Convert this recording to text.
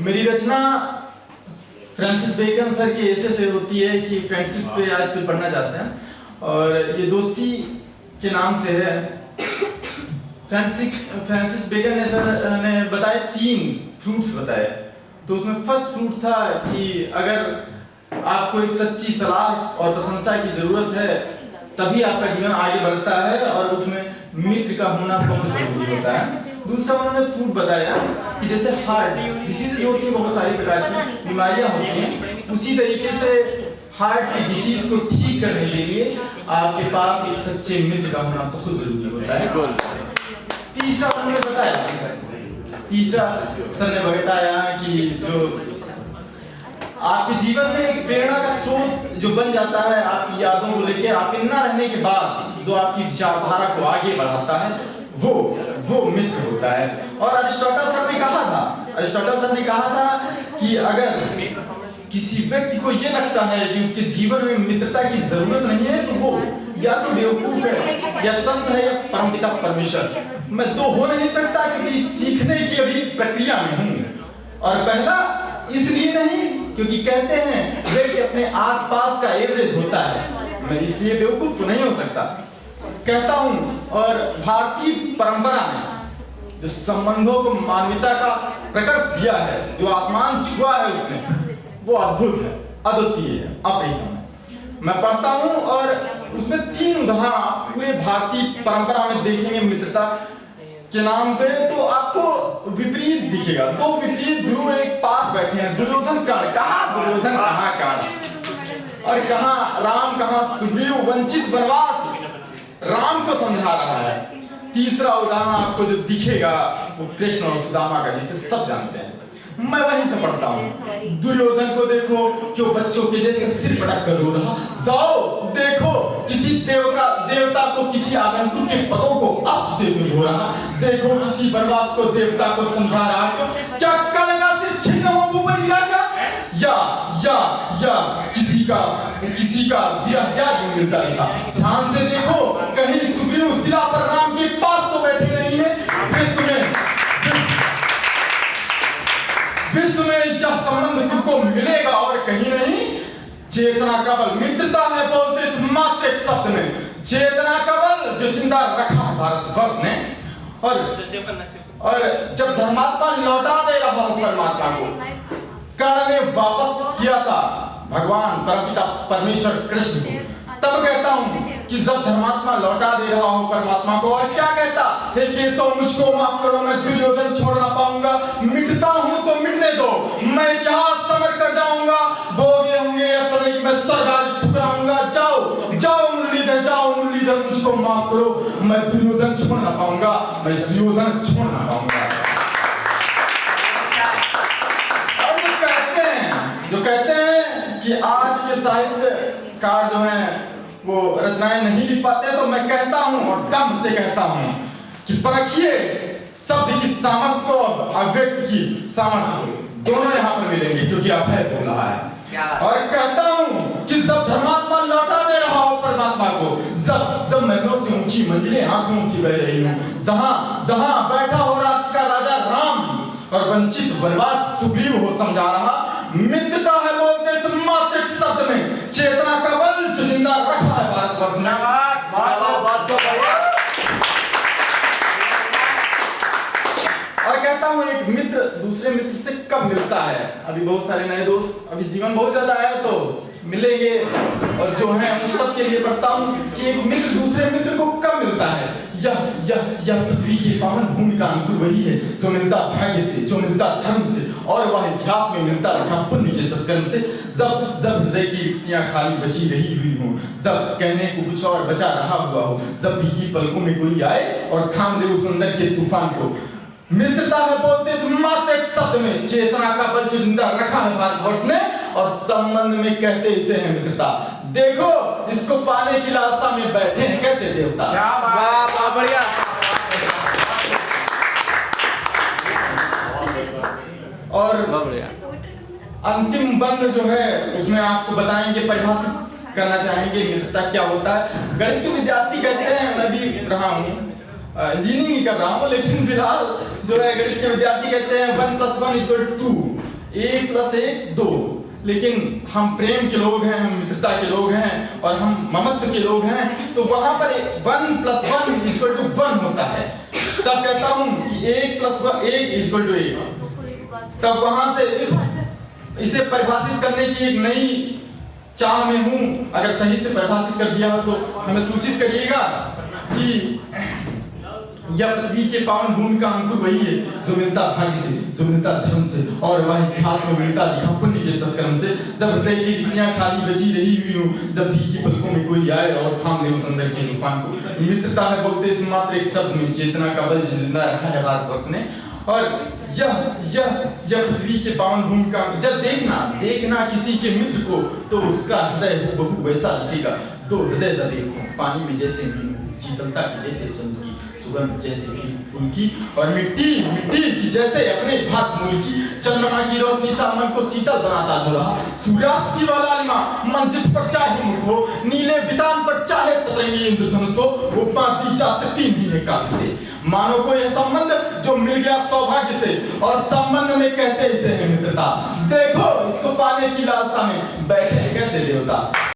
मेरी रचना Francis bacon sir की ऐसे से होती है कि फ्रेंडशिप पे आजकल पढ़ना चाहते हैं और ये दोस्ती के नाम से है। फ्रांसिस बेकन ने सर ने बताए 3 फ्रूट्स बताए, तो उसमें फर्स्ट फ्रूट था कि अगर आपको एक सच्ची सलाह और प्रशंसा की जरूरत है तभी आपका जीवन आगे बढ़ता है और उसमें मित्र का होना बहुत जरूरी होता है। दूसरा उन्होंने फ्रूट बताया कि जैसे हार्ट डिसीज होती है, बहुत सारी प्रकार की बीमारियां होती हैं, उसी तरीके से हार्ट की डिसीज को ठीक करने के लिए आपके पास एक सच्चे मित्र का होना बहुत जरूरी होता है। तीसरा उन्होंने बताया, तीसरा सर ने बताया कि जो आपके जीवन में एक प्रेरणा का स्रोत जो बन जाता है आपकी यादों को लेकर, आपके न रहने के बाद जो आपकी विचारधारा को आगे बढ़ाता है, वो मित्र होता है। और अरिस्टोटल सर ने कहा था कि अगर किसी व्यक्ति को ये लगता है कि उसके जीवन में मित्रता की जरूरत नहीं है तो वो या तो बेवकूफ है या संत है या परमपिता परमेश्वर। मैं दो हो नहीं सकता क्योंकि सीखने की अभी प्रक्रिया में हूँ। और पहला इसलिए नहीं क्योंकि कहते हैं व्यक्ति अपने आसपास का एवरेज होता है, मैं इसलिए बेवकूफ तो नहीं हो सकता कहता हूँ। और भारतीय परंपरा में जो संबंधों को मानवता का प्रकर्ष दिया है, जो आसमान छुआ है उसमें, वो अद्भुत है, अद्वितीय है, अपरिचित है। मैं पढ़ता हूँ और उसमें 3 उदाहरण पूरे भारतीय परंपरा में देखेंगे मित्रता के नाम पे, तो आपको विपरीत दिखेगा। 2 विपरीत ध्रुव एक पास बैठे हैं, दुर्योधन कर्ण, कहाँ दुर्योधन कहाँ कर्ण, और कहाँ राम कहाँ सुग्रीव, वंचित वनवास राम को समझा रहा है। तीसरा उदाहरण आपको जो दिखेगा वो कृष्ण और सुदामा का, जिसे सब जानते हैं। मैं वहीं से पढ़ता हूँ। दुर्योधन को देखो क्यों बच्चों के जैसे सिर पटक कर रो रहा, जाओ देखो किसी देवता को किसी आगंतुक के पदों को अस्त्र से दूर हो रहा, देखो किसी वनवास को देवता को समझा रहा, क्यों क्या कर्ण का सिर छिन्न हो ऊपर गिरा क्या, या किसी का विरह याद मिलता रहा। ध्यान से देखो कहीं सुग्रीव शिला पर राम के पास तो बैठे नहीं है। विश्व में यह संबंध तुमको मिलेगा और कहीं नहीं। चेतना का बल मित्रता है बोलते इस मात्र एक शब्द में, चेतना का बल जो जिंदा रखा भारतवर्ष ने। और जब धर्मात्मा लौटा दे रहा हो परमात्मा को, कर्ण ने वापस किया था भगवान परमपिता परमेश्वर कृष्ण को, तब कहता हूं कि जब धर्मात्मा लौटा दे रहा हो परमात्मा को, और क्या कहता, हे केशव मुझको माफ करो, मैं दुर्योधन छोड़ ना पाऊंगा, मिटता हूं तो मिटने दो, मैं इतिहास समर कर जाऊंगा, भोगे होंगे या सदैव मैं स्वर्ग ठुकराऊंगा, जाओ मुरलीधर मुझको माफ करो, मैं दुर्योधन छोड़ ना पाऊंगा, मैं सुयोधन छोड़ ना पाऊंगा। और जो कहते हैं कि आज के साहित्यकार जो हैं वो रचनाएं नहीं लिख पाते, तो मैं कहता हूं और दम से कहता हूं कि परखिए शब्द की सामर्थ्य को, अभिव्यक्ति की सामर्थ्य को, दोनों यहाँ पर मिलेंगे क्योंकि अभय बोल रहा है। और कहता हूं कि जब धर्मात्मा लौटा दे रहा हो परमात्मा को, जब महलों से ऊंची मंजिलें आंसुओं से बह रही हूं, जहां बैठा हो राष्ट्र का राजा राम और वंचित वनवास सुग्रीव हो समझा रहा, मित्रता है बोलते इस मात्र शब्द में, चेतना का बल जो जिंदा रखा है भारतवर्ष में। और कहता हूँ एक मित्र दूसरे मित्र से कब मिलता है। अभी बहुत सारे नए दोस्त, अभी जीवन बहुत ज्यादा है तो मिलेंगे, और जो है उन सब के लिए पढ़ता हूँ कि एक मित्र दूसरे मित्र को कब मिलता है। यह पृथ्वी की पावन भूमि का अंकुर वही है जो मिलता भाग्य से, जो मिलता धर्म से, और वह इतिहास में मिलता रखा पुण्य के सत्कर्म से। जब हृदय की रिक्तियां खाली बची रही हुई हो, जब कहने को कुछ और बचा रहा हुआ हो, जब भीगी पलकों में कोई आए और थाम ले उस अंदर के तूफान को, मित्रता है बोलते इस मात्र एक शब्द में, चेतना का बल जो जिंदा रखा है भारतवर्ष ने, और संबंध में कहते इसे है मित्रता। देखो इसको पाने की लालसा में बैठे हैं कैसे देवता। बढ़िया। और अंतिम बंद जो है उसमें आपको बताएंगे, परिभाषित करना चाहेंगे मित्रता क्या होता है। गणित के विद्यार्थी कहते हैं, मैं भी रहा हूँ, इंजीनियरिंग कर रहा हूँ, लेकिन फिलहाल जो है गणित के विद्यार्थी कहते हैं 1 + 1 = 2, 1 + 1 2, लेकिन हम प्रेम के लोग हैं, हम मित्रता के लोग हैं और हम ममत्व के लोग हैं, तो वहां पर 1 + 1 = 1 होता है। तब कहता हूं कि 1 + 1 = 1। तब वहां से इसे परिभाषित करने की एक नई चाह में हूं। अगर सही से परिभाषित कर दिया हो तो हमें सूचित करिएगा कि यह पृथ्वी के पावन भूमि का अंकुर वही है जो मिलता भाग्य से, जो मिलता धर्म से, और वह इतिहास में मिलता दिखा पुण्य के सत्कर्म से। जब हृदय की रिक्तियां खाली बची रही हुई हो, जब भीगी पलकों में कोई आए और थाम ले उस अंदर के तूफान को। मित्रता है बोलते इस मात्र एक शब्द में चेतना का बल जिंदा रखा है भारतवर्ष ने। और यह पृथ्वी के पावन भूमि का, जब देखना किसी के मित्र को तो उसका हृदय बहु वैसा दिखेगा। तो हृदय सा देखो, पानी में जैसे नींबू, शीतलता की जैसे चंद्र की, सुगंध जैसे फूल की, और मिट्टी की जैसे अपने भात मूल की। चंद्रमा की रोशनी सा मन को शीतल बनाता जो रहा, सूर्यास्त की वह लालिमा मन जिस पर चाहे मुख हो, नीले वितान पर चाहे सतरंगी इंद्रधनुष हो, उपमा दी जा सकती नहीं है काव्य से। मानो को यह संबंध जो मिल गया सौभाग्य से, और संबंध में कहते इसे है मित्रता। देखो इसको पाने की लालसा में बैठे कैसे देवता।